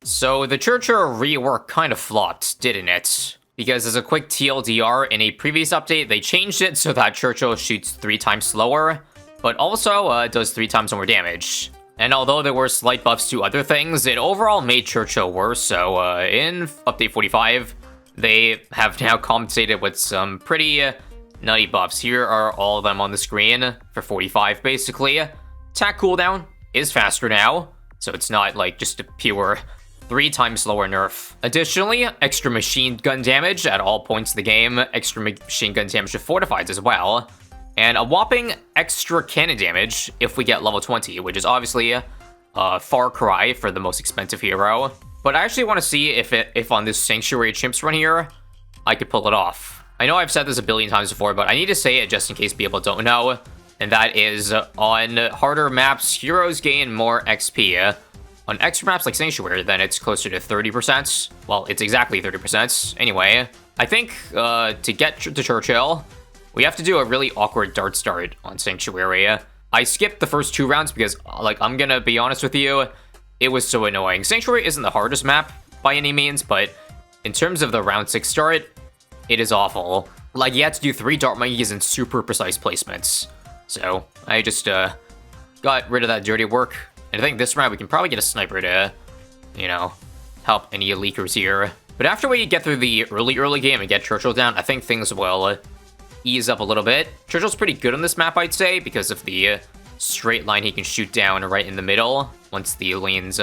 So the Churchill rework kind of flopped, didn't it? Because as a quick TLDR, in a previous update, they changed it so that Churchill shoots 3 times slower, but also does 3 times more damage. And although there were slight buffs to other things, it overall made Churchill worse, so in Update 45, they have now compensated with some pretty nutty buffs. Here are all of them on the screen for 45, basically. Attack cooldown is faster now, so it's not like just a pure 3 times slower nerf. Additionally, extra machine gun damage at all points of the game, extra machine gun damage to fortifieds as well, and a whopping extra cannon damage if we get level 20, which is obviously a far cry for the most expensive hero. But I actually want to see if on this Sanctuary Chimps run here, I could pull it off. I know I've said this a billion times before, but I need to say it just in case people don't know, and that is on harder maps, heroes gain more XP. On extra maps like Sanctuary, then it's closer to 30%. Well, it's exactly 30%. Anyway, I think to get to Churchill, we have to do a really awkward dart start on Sanctuary. I skipped the first 2 rounds because, like, I'm gonna be honest with you, it was so annoying. Sanctuary isn't the hardest map by any means, but in terms of the round 6 start, it is awful. Like, you had to do 3 dart monkeys in super precise placements. So, I just got rid of that dirty work. And I think this round we can probably get a sniper to, you know, help any leakers here. But after we get through the early game and get Churchill down, I think things will ease up a little bit. Churchill's pretty good on this map, I'd say, because of the straight line he can shoot down right in the middle once the lanes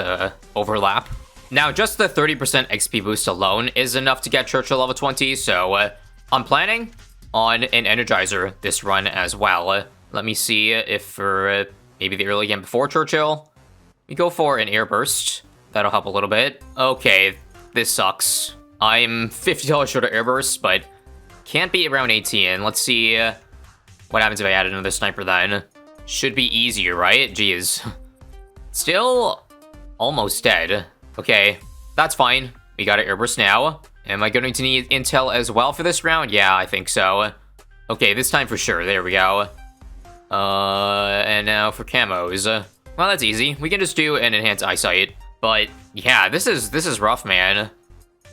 overlap. Now, just the 30% XP boost alone is enough to get Churchill level 20, so I'm planning on an Energizer this run as well. Let me see if for maybe the early game before Churchill, we go for an air burst. That'll help a little bit. Okay, this sucks. I'm $50 short of air burst, but can't beat around 18. Let's see what happens if I add another sniper then. Should be easier, right? Jeez. Still almost dead. Okay, that's fine. We got an air burst now. Am I going to need intel as well for this round? Yeah, I think so. Okay, this time for sure. There we go. And now for camos. Well, that's easy. We can just do an enhanced eyesight. But yeah, this is rough, man.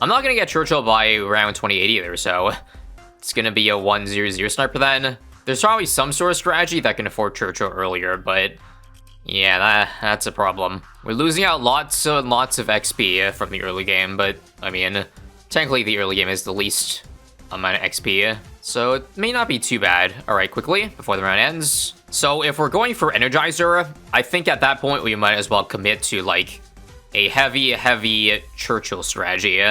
I'm not gonna get Churchill by round 28 either, so it's gonna be a 1-0-0 sniper then. There's probably some sort of strategy that can afford Churchill earlier, but yeah, that's a problem. We're losing out lots and lots of XP from the early game, but I mean, technically the early game is the least amount of XP, so it may not be too bad. All right, quickly, before the round ends. So if we're going for Energizer, I think at that point we might as well commit to, like, a heavy Churchill strategy.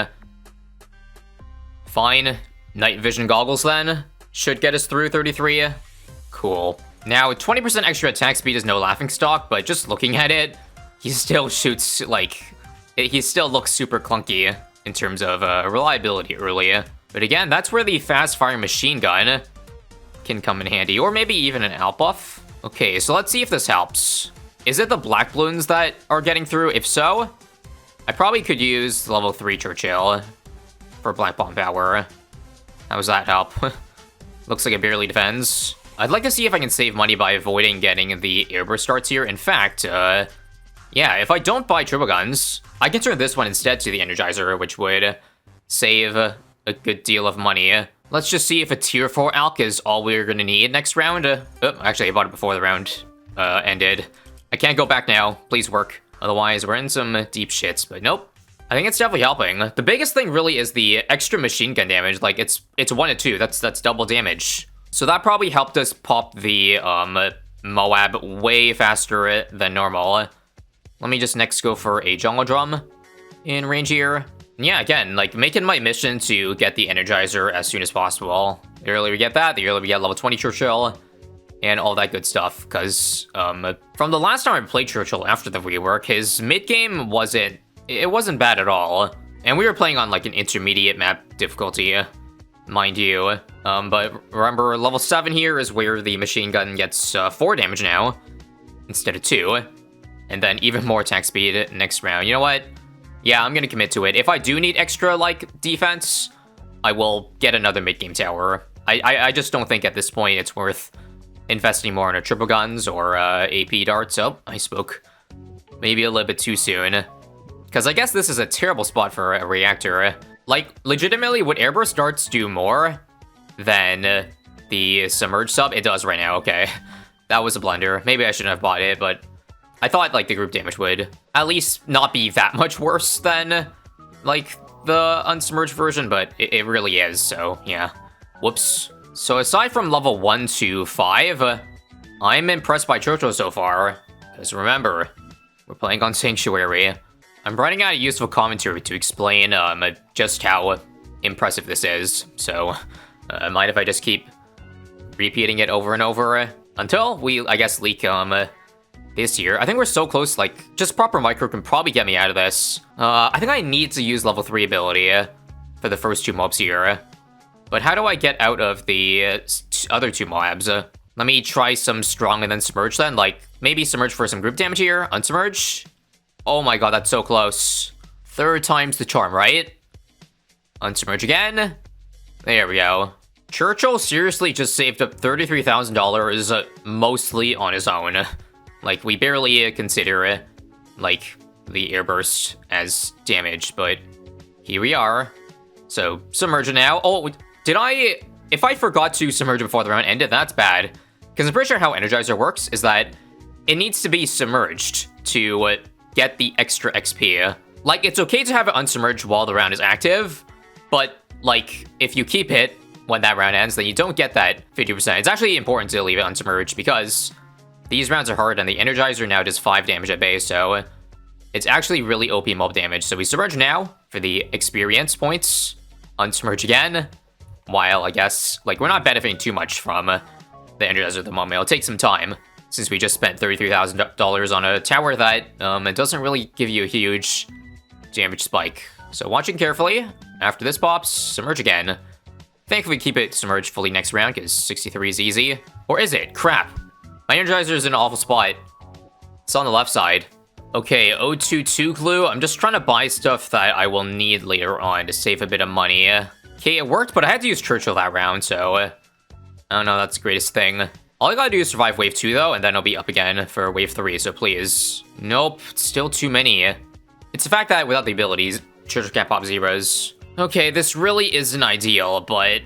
Fine. Night vision goggles then. Should get us through 33. Cool. Now, 20% extra attack speed is no laughingstock, but just looking at it, he still shoots, like, he still looks super clunky in terms of reliability early. But again, that's where the fast-firing machine gun can come in handy, or maybe even an out buff. Okay, so let's see if this helps. Is it the black balloons that are getting through? If so, I probably could use level 3 Churchill for black bomb power. How does that help? Looks like it barely defends. I'd like to see if I can save money by avoiding getting the airburst starts here. In fact, yeah, if I don't buy turbo guns, I can turn this one instead to the Energizer, which would save a good deal of money. Let's just see if a tier 4 Alk is all we're gonna need next round. Oh, actually, I bought it before the round ended. I can't go back now. Please work. Otherwise, we're in some deep shits, but nope. I think it's definitely helping. The biggest thing really is the extra machine gun damage. Like, it's 1 to 2. That's double damage. So that probably helped us pop the Moab way faster than normal. Let me just next go for a jungle drum in range here. Yeah, again, like, making my mission to get the Energizer as soon as possible. The earlier we get that, the earlier we get level 20 Churchill, and all that good stuff. Because from the last time I played Churchill after the rework, his mid-game wasn't bad at all. And we were playing on, like, an intermediate map difficulty, mind you. But remember, level 7 here is where the machine gun gets 4 damage now, instead of 2. And then even more attack speed next round. You know what? Yeah, I'm gonna commit to it. If I do need extra, like, defense, I will get another mid-game tower. I just don't think at this point it's worth investing more in a triple guns or AP darts. Oh, I spoke maybe a little bit too soon. Because I guess this is a terrible spot for a reactor. Like, legitimately, would Airburst darts do more than the Submerge sub? It does right now, okay. That was a blunder. Maybe I shouldn't have bought it, but I thought, like, the group damage would at least not be that much worse than, like, the unsubmerged version, but it really is, so, yeah. Whoops. So aside from level 1 to 5, I'm impressed by Churchill so far. Because remember, we're playing on Sanctuary. I'm running out of useful commentary to explain just how impressive this is, so mind if I just keep repeating it over and over until we, I guess, leak this year. I think we're so close, like, just proper micro can probably get me out of this. I think I need to use level 3 ability for the first 2 mobs here. But how do I get out of the other 2 mobs? Let me try some strong and then submerge then, like, maybe submerge for some group damage here, unsubmerge. Oh my god, that's so close. 3rd time's the charm, right? Unsubmerge again. There we go. Churchill seriously just saved up $33,000 mostly on his own. Like, we barely consider, like, the airburst as damage, but here we are. So, submerge it now. Oh, if I forgot to submerge it before the round ended, that's bad. Because I'm pretty sure how Energizer works is that it needs to be submerged to get the extra XP. Like, it's okay to have it unsubmerged while the round is active, but, like, if you keep it when that round ends, then you don't get that 50%. It's actually important to leave it unsubmerged because these rounds are hard, and the Energizer now does 5 damage at base, so it's actually really OP mob damage. So we submerge now for the experience points, unsubmerge again, while I guess, like, we're not benefiting too much from the Energizer at the moment. It'll take some time, since we just spent $33,000 on a tower that it doesn't really give you a huge damage spike. So watching carefully, after this pops, submerge again. Thankfully keep it submerged fully next round, because 63 is easy. Or is it? Crap. My Energizer is in an awful spot. It's on the left side. Okay, 022 glue. I'm just trying to buy stuff that I will need later on to save a bit of money. Okay, it worked, but I had to use Churchill that round, so I don't know, that's the greatest thing. All I gotta do is survive wave 2 though, and then I'll be up again for wave 3, so please. Nope, still too many. It's the fact that without the abilities, Churchill can't pop zeros. Okay, this really isn't ideal, but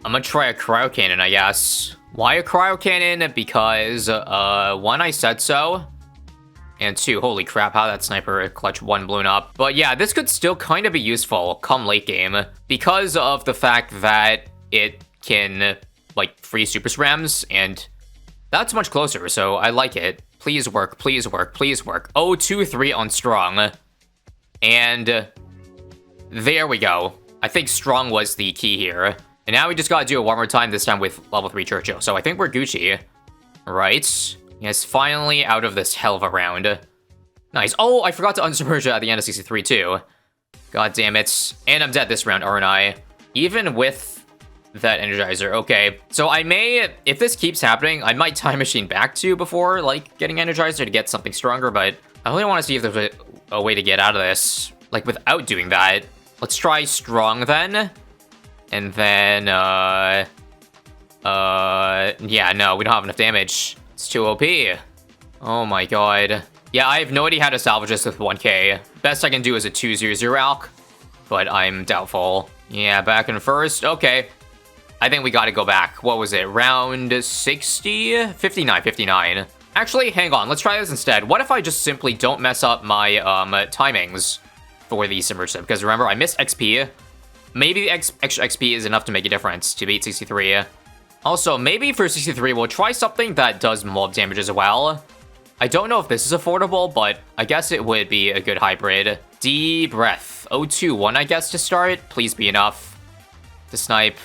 I'm gonna try a cryo cannon, I guess. Why a cryo cannon? Because, 1, I said so. And 2, holy crap, how that sniper clutch 1 blown up. But yeah, this could still kind of be useful come late game because of the fact that it can, like, free super SRAMs, and that's much closer, so I like it. Please work, please work, please work. 023 on strong. And there we go. I think strong was the key here. And now we just gotta do it one more time, this time with level 3 Churchill. So I think we're Gucci. Right. Yes, finally out of this hell of a round. Nice. Oh, I forgot to unsubmerge at the end of 63 too. God damn it. And I'm dead this round, aren't I? Even with that Energizer. Okay. So I may, if this keeps happening, I might time machine back to before, like, getting Energizer to get something stronger, but I really want to see if there's a way to get out of this, like, without doing that. Let's try strong then. And then, yeah, no, we don't have enough damage. It's too OP. Oh my god. Yeah, I have no idea how to salvage this with 1k. Best I can do is a 200 alc, but I'm doubtful. Yeah, back in first. Okay. I think we gotta go back. What was it? Round 60? 59. Actually, hang on. Let's try this instead. What if I just simply don't mess up my timings for the submerge sub? Because remember, I missed XP. Maybe the extra XP is enough to make a difference to beat 63. Also, maybe for 63, we'll try something that does mob damage as well. I don't know if this is affordable, but I guess it would be a good hybrid. Deep breath. 021, I guess, to start. Please be enough to snipe.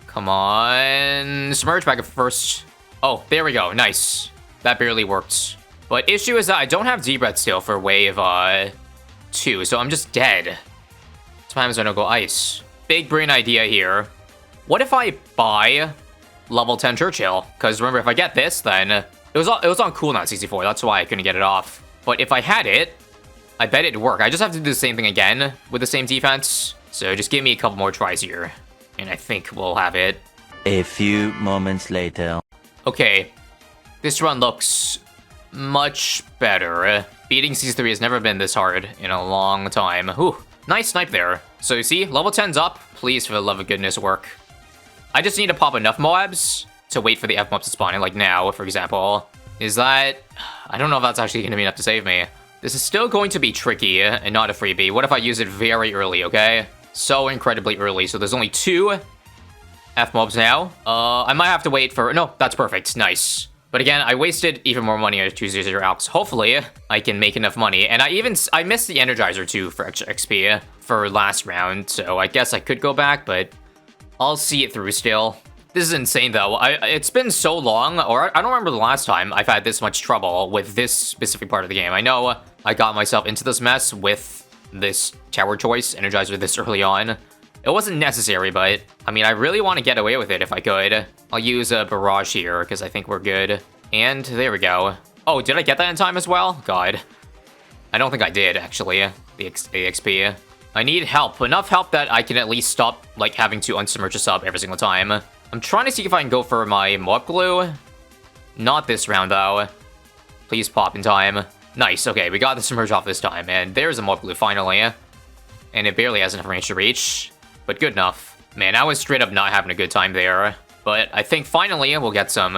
Come on. Submerge back at first. Oh, there we go. Nice. That barely worked. But issue is that I don't have deep breath still for wave 2, so I'm just dead. Sometimes I don't go ice. Big brain idea here. What if I buy level 10 Churchill? Because remember, if I get this, then it was on cooldown 64. That's why I couldn't get it off. But if I had it, I bet it'd work. I just have to do the same thing again with the same defense. So just give me a couple more tries here, and I think we'll have it. A few moments later. Okay, this run looks much better. Beating C3 has never been this hard in a long time. Whew, nice snipe there. So you see, level 10's up. Please, for the love of goodness, work. I just need to pop enough Moabs to wait for the F-Mob to spawn in, like now, for example. Is that... I don't know if that's actually going to be enough to save me. This is still going to be tricky and not a freebie. What if I use it very early, okay? So incredibly early. So there's only 2 F-Mobs now. I might have to wait for... No, that's perfect. Nice. But again, I wasted even more money on 200 Alps. Hopefully, I can make enough money. And I missed the Energizer too for extra XP for last round. So I guess I could go back, but I'll see it through still. This is insane though. It's been so long, or I don't remember the last time I've had this much trouble with this specific part of the game. I know I got myself into this mess with this tower choice, Energizer, this early on. It wasn't necessary, but I mean, I really want to get away with it if I could. I'll use a barrage here because I think we're good. And there we go. Oh, did I get that in time as well? God. I don't think I did, actually, the XP. I need help. Enough help that I can at least stop, like, having to unsubmerge a sub every single time. I'm trying to see if I can go for my Mob Glue. Not this round, though. Please pop in time. Nice, okay, we got the submerge off this time, and there's a Mob Glue finally. And it barely has enough range to reach, but good enough. Man, I was straight up not having a good time there. But I think finally we'll get some,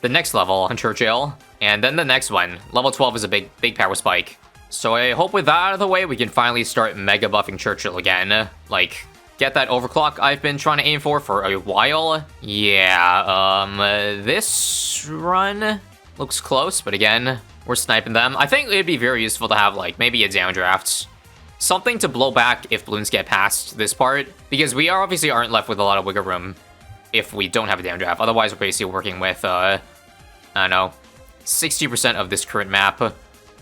the next level on Churchill. And then the next one. Level 12 is a big power spike. So I hope with that out of the way, we can finally start mega buffing Churchill again. Like, get that overclock I've been trying to aim for a while. Yeah, this run looks close, but again, we're sniping them. I think it'd be very useful to have, like, maybe a downdraft. Something to blow back if balloons get past this part, because we obviously aren't left with a lot of wiggle room if we don't have a downdraft. Otherwise, we're basically working with, I don't know, 60% of this current map.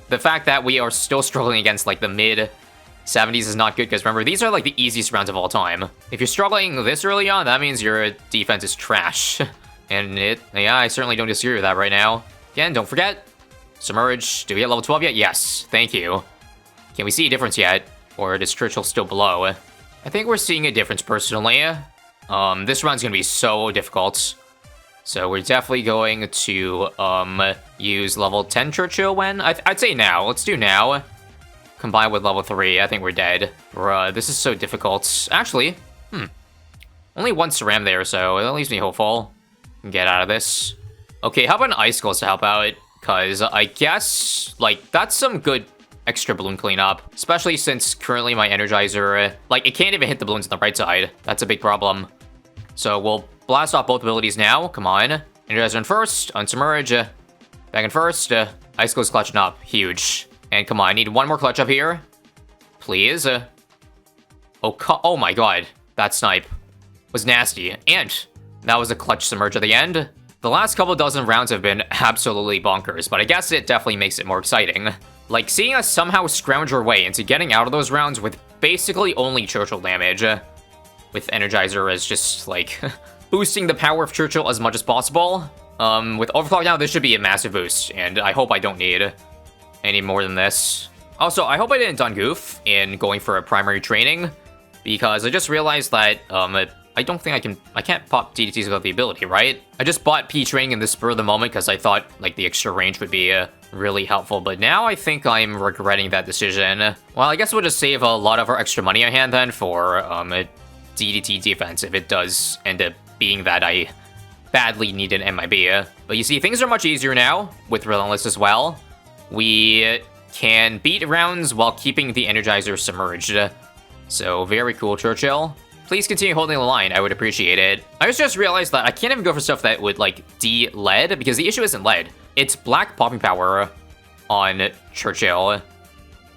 The fact that we are still struggling against, like, the mid-70s is not good, because remember, these are, like, the easiest rounds of all time. If you're struggling this early on, that means your defense is trash. And yeah, I certainly don't disagree with that right now. Again, don't forget, Submerge. Do we get level 12 yet? Yes, thank you. Can we see a difference yet? Or is Churchill still below? I think we're seeing a difference, personally. This round's gonna be so difficult. So we're definitely going to, use level 10 Churchill when? I'd say now. Let's do now. Combined with level 3, I think we're dead. Bruh, this is so difficult. Actually, only one Ceram there, so that leaves me hopeful. Get out of this. Okay, how about an Icicles to help out? Because I guess, like, that's some good extra balloon cleanup. Especially since currently my Energizer, like, it can't even hit the balloons on the right side. That's a big problem. So we'll blast off both abilities now. Come on. Energizer in first. Unsubmerge. Back in first. Icicles clutching up. Huge. And come on, I need one more clutch up here. Please. Oh my god. That snipe was nasty. And that was a clutch submerge at the end. The last couple dozen rounds have been absolutely bonkers, but I guess it definitely makes it more exciting. Like, seeing us somehow scrounge our way into getting out of those rounds with basically only Churchill damage. With Energizer as just, like, boosting the power of Churchill as much as possible. With Overclock now, this should be a massive boost, and I hope I don't need any more than this. Also, I hope I didn't done goof in going for a primary training, because I just realized that, I don't think I can't pop DDTs without the ability, right? I just bought P training in the spur of the moment because I thought, like, the extra range would be really helpful, but now I think I'm regretting that decision. Well, I guess we'll just save a lot of our extra money on hand then for, a DDT defense if it does end up being that I badly need an MIB. But you see, things are much easier now with Relentless as well. We can beat rounds while keeping the Energizer submerged. So, very cool, Churchill. Please continue holding the line, I would appreciate it. I just realized that I can't even go for stuff that would, like, de-lead, because the issue isn't lead. It's black popping power on Churchill.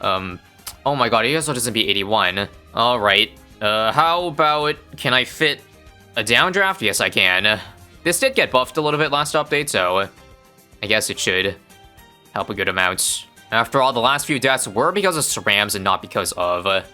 Oh my god, he also doesn't be 81. Alright, how about, can I fit a downdraft? Yes, I can. This did get buffed a little bit last update, so I guess it should help a good amount. After all, the last few deaths were because of Cerams and not because of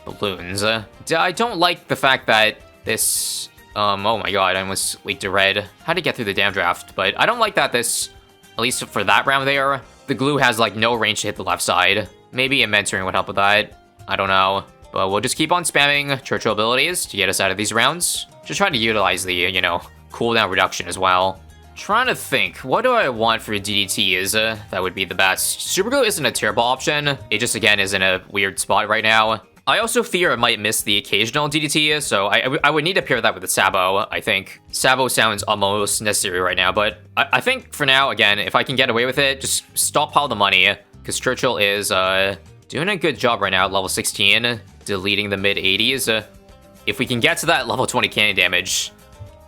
balloons. I don't like the fact that this, oh my god, I almost leaked a red. How to get through the downdraft, but I don't like that this, at least for that round there, the glue has, like, no range to hit the left side. Maybe a mentoring would help with that. I don't know. But we'll just keep on spamming Churchill abilities to get us out of these rounds. Just trying to utilize the, you know, cooldown reduction as well. Trying to think, what do I want for DDTs? That would be the best. Super Glue isn't a terrible option. It just, again, is in a weird spot right now. I also fear I might miss the occasional DDT, so I would need to pair that with the Sabo, I think. Sabo sounds almost necessary right now, but I think for now, again, if I can get away with it, just stockpile the money, because Churchill is doing a good job right now at level 16, deleting the mid-80s. If we can get to that level 20 cannon damage,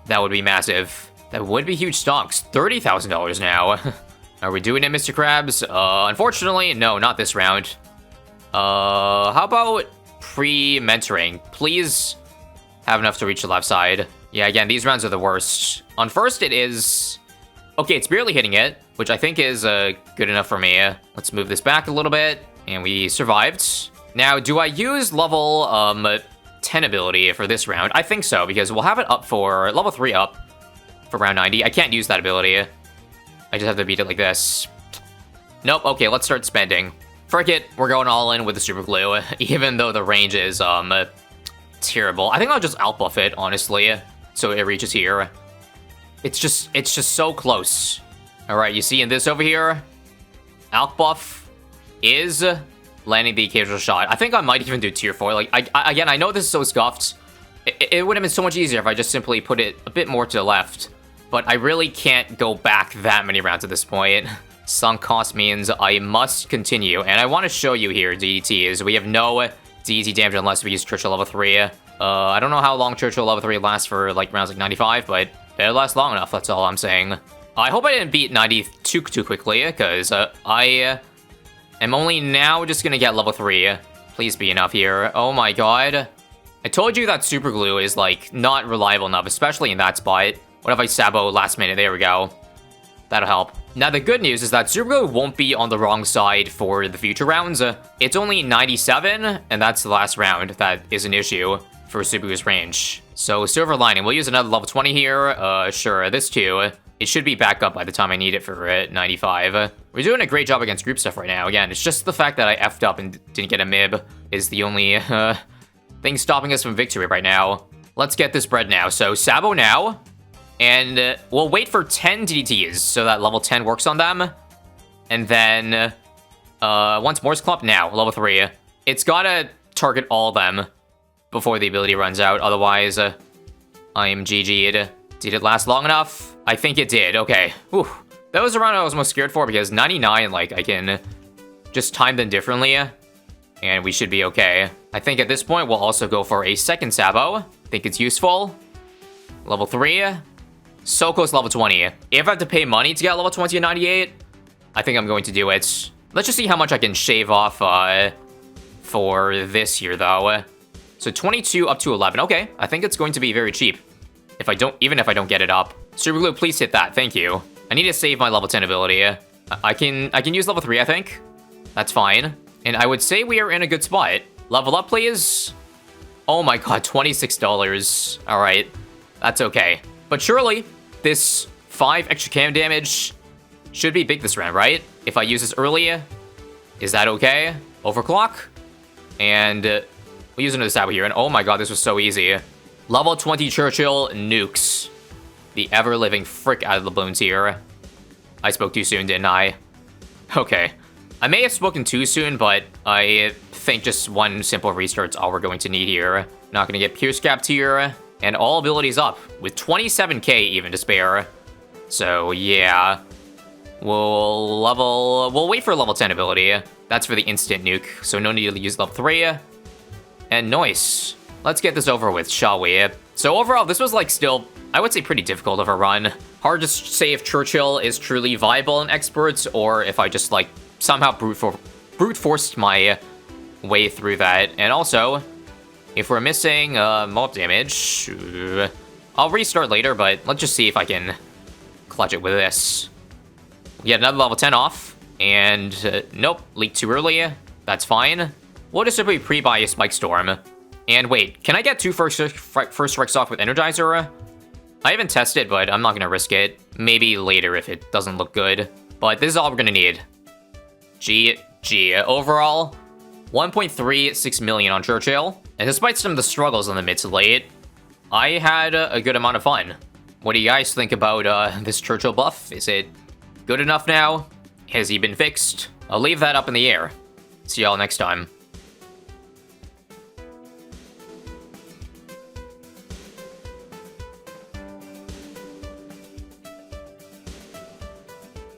that would be massive. That would be huge stonks. $30,000 now. Are we doing it, Mr. Krabs? Unfortunately, no, not this round. How about pre-mentoring? Please have enough to reach the left side. Yeah, again, these rounds are the worst. On first, it is... Okay, it's barely hitting it, which I think is good enough for me. Let's move this back a little bit, and we survived. Now, do I use level 10 ability for this round? I think so, because we'll have it up for level 3 up. For round 90. I can't use that ability. I just have to beat it like this. Nope. Okay, let's start spending. Frick it. We're going all in with the Super Glue, even though the range is terrible. I think I'll just outbuff it, honestly, so it reaches here. It's just so close. All right, you see in this over here, outbuff is landing the occasional shot. I think I might even do tier 4. Like, again, I know this is so scuffed. It would have been so much easier if I just simply put it a bit more to the left. But I really can't go back that many rounds at this point. Sunk cost means I must continue. And I want to show you here, DDTs. We have no DDT damage unless we use Churchill level 3. I don't know how long Churchill level 3 lasts for like rounds like 95, but it'll last long enough, that's all I'm saying. I hope I didn't beat 90 too quickly, because I am only now just going to get level 3. Please be enough here. Oh my god. I told you that Super Glue is, like, not reliable enough, especially in that spot. What if I Sabo last minute? There we go. That'll help. Now, the good news is that Super Glue won't be on the wrong side for the future rounds. It's only 97, and that's the last round. That is an issue for Super Glue's range. So, Silver Lining. We'll use another level 20 here. Sure, this too. It should be back up by the time I need it for 95. We're doing a great job against group stuff right now. Again, it's just the fact that I effed up and didn't get a MIB is the only thing stopping us from victory right now. Let's get this bread now. So, Sabo now. And we'll wait for 10 DDTs so that level 10 works on them. And then, once Morse Clump now, level 3. It's gotta target all of them before the ability runs out. Otherwise, I am GG'd. Did it last long enough? I think it did. Okay. Whew. That was the round I was most scared for because 99, like, I can just time them differently. And we should be okay. I think at this point, we'll also go for a second Sabo. I think it's useful. Level 3. So close to level 20. If I have to pay money to get level 20 and 98, I think I'm going to do it. Let's just see how much I can shave off for this here, though. So 22 up to 11. Okay, I think it's going to be very cheap. Even if I don't get it up. Super Glue, please hit that. Thank you. I need to save my level 10 ability. I can use level 3, I think. That's fine. And I would say we are in a good spot. Level up, please. Oh my god, $26. All right, that's okay. But surely, this 5 extra cam damage should be big this round, right? If I use this early, is that okay? Overclock? And we'll use another Sabo here. And oh my god, this was so easy. Level 20 Churchill nukes the ever-living frick out of the Bloons here. I spoke too soon, didn't I? Okay. I may have spoken too soon, but I think just one simple restart's all we're going to need here. Not gonna get Pierce Capped here. And all abilities up, with 27k even to spare. So, yeah. We'll wait for level 10 ability. That's for the instant nuke, so no need to use level 3. And nice. Let's get this over with, shall we? So overall, this was like still, I would say pretty difficult of a run. Hard to say if Churchill is truly viable in experts, or if I just like somehow brute forced my way through that. And also, if we're missing mob damage, I'll restart later, but let's just see if I can clutch it with this. We get another level 10 off, and nope, leaked too early. That's fine. We'll just simply pre-buy a Spike Storm. And wait, can I get 2 first strikes off with Energizer? I haven't tested, but I'm not going to risk it. Maybe later if it doesn't look good. But this is all we're going to need. GG. Overall, 1.36 million on Churchill. And despite some of the struggles in the mid to late, I had a good amount of fun. What do you guys think about this Churchill buff? Is it good enough now? Has he been fixed? I'll leave that up in the air. See y'all next time.